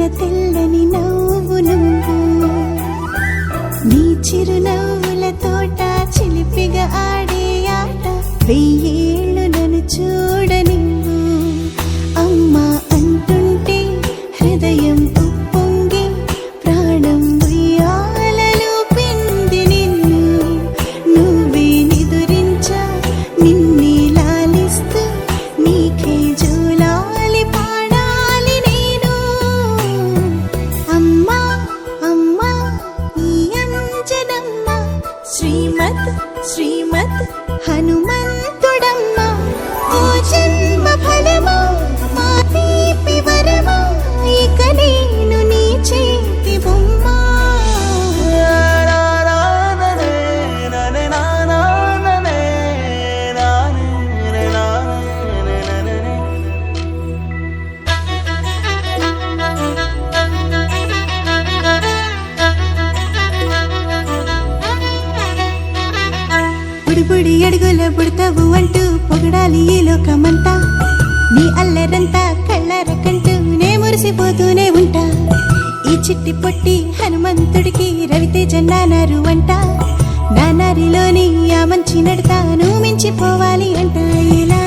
నవ్విన తెల్లని నవ్వు నువ్వు నీ చిరునవ్వుల తోట చిలిపిగా ఆడే ఆట వెయ్యేళ్ళు నన్ను చూడనివ్వు అమ్మా అంటుంటే హృదయం ఉప్పొంగి ప్రాణం ఉయ్యాలలో పిండి నిన్ను నువ్వే నిదురించా నిన్నే లాలిస్తూ నీకే జోలాలి పాడాలి నేను అమ్మా అమ్మా ఈ అంజనమ్మ శ్రీమత్ శ్రీమత్ హనుమంతుడమ్మ ఓ జన్మ ఫలమా మా తీపి వరమా ఇక నేను నీ చేతి బొమ్మ బుడిబుడి అడుగుల బుడతావు అంటూ పొగడాలి ఈ లోకమంతా నీ అల్లరంతా కళ్ళారకంటూ నే మురిసిపోతూనే ఉంటా ఈ చిట్టి పొట్టి హనుమంతుడికి రవితేజ నానారు అంట నానారిలోని ఆ మంచి నడతా నువ్వు మించిపోవాలి అంట ఇలా